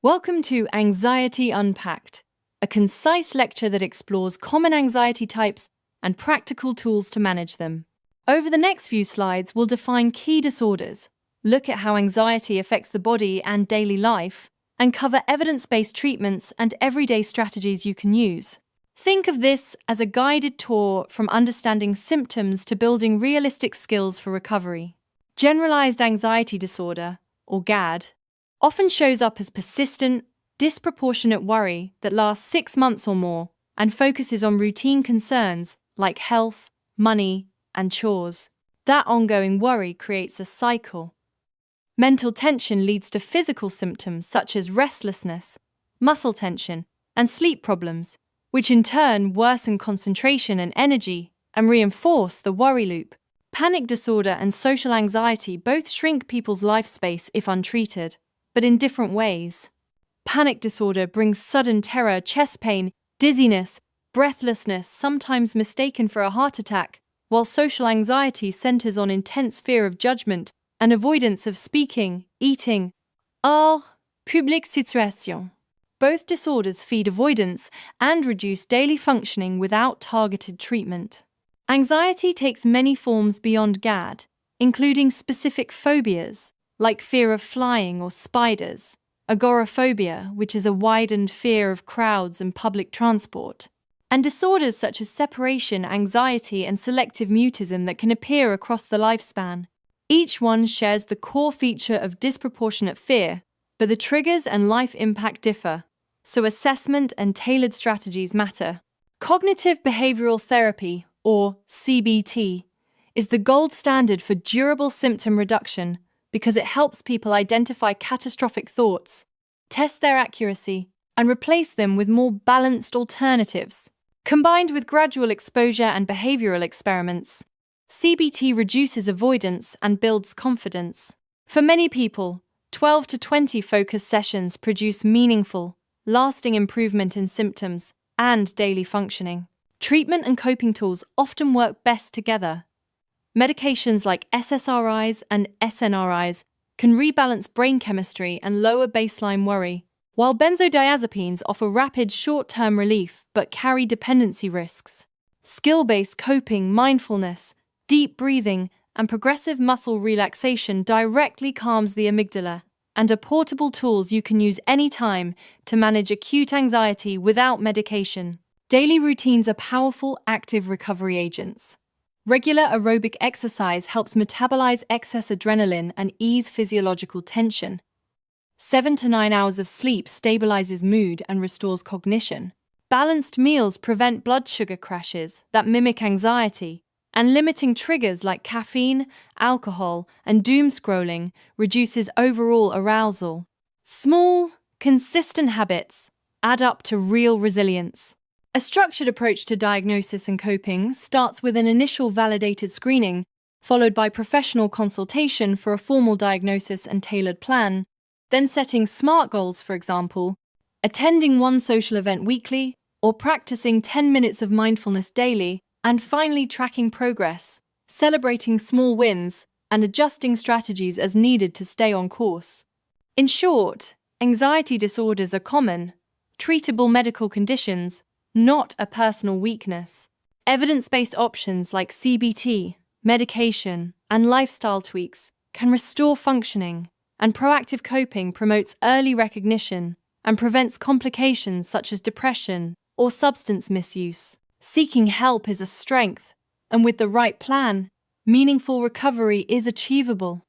Welcome to Anxiety Unpacked, a concise lecture that explores common anxiety types and practical tools to manage them. Over the next few slides, we'll define key disorders, look at how anxiety affects the body and daily life, and cover evidence-based treatments and everyday strategies you can use. Think of this as a guided tour from understanding symptoms to building realistic skills for recovery. Generalized anxiety disorder, or GAD, often shows up as persistent, disproportionate worry that lasts 6 months or more and focuses on routine concerns like health, money, and chores. That ongoing worry creates a cycle. Mental tension leads to physical symptoms such as restlessness, muscle tension, and sleep problems, which in turn worsen concentration and energy and reinforce the worry loop. Panic disorder and social anxiety both shrink people's life space if untreated, but in different ways. Panic disorder brings sudden terror, chest pain, dizziness, breathlessness, sometimes mistaken for a heart attack, while social anxiety centers on intense fear of judgment and avoidance of speaking, eating, hors public situation. Both disorders feed avoidance and reduce daily functioning without targeted treatment. Anxiety takes many forms beyond GAD, including specific phobias, like fear of flying or spiders, agoraphobia, which is a widened fear of crowds and public transport, and disorders such as separation anxiety and selective mutism that can appear across the lifespan. Each one shares the core feature of disproportionate fear, but the triggers and life impact differ, so assessment and tailored strategies matter. Cognitive behavioral therapy, or CBT, is the gold standard for durable symptom reduction because it helps people identify catastrophic thoughts, test their accuracy, and replace them with more balanced alternatives. Combined with gradual exposure and behavioral experiments, CBT reduces avoidance and builds confidence. For many people, 12 to 20 focus sessions produce meaningful, lasting improvement in symptoms and daily functioning. Treatment and coping tools often work best together. Medications like SSRIs and SNRIs can rebalance brain chemistry and lower baseline worry, while benzodiazepines offer rapid short-term relief but carry dependency risks. Skill-based coping, mindfulness, deep breathing, and progressive muscle relaxation directly calms the amygdala and are portable tools you can use anytime to manage acute anxiety without medication. Daily routines are powerful, active recovery agents. Regular aerobic exercise helps metabolize excess adrenaline and ease physiological tension. 7 to 9 hours of sleep stabilizes mood and restores cognition. Balanced meals prevent blood sugar crashes that mimic anxiety, and limiting triggers like caffeine, alcohol, and doom scrolling reduces overall arousal. Small, consistent habits add up to real resilience. A structured approach to diagnosis and coping starts with an initial validated screening, followed by professional consultation for a formal diagnosis and tailored plan, then setting SMART goals, for example, attending one social event weekly, or practicing 10 minutes of mindfulness daily, and finally tracking progress, celebrating small wins, and adjusting strategies as needed to stay on course. In short, anxiety disorders are common, treatable medical conditions, not a personal weakness. Evidence-based options like CBT, medication, and lifestyle tweaks can restore functioning, and proactive coping promotes early recognition and prevents complications such as depression or substance misuse. Seeking help is a strength, and with the right plan, meaningful recovery is achievable.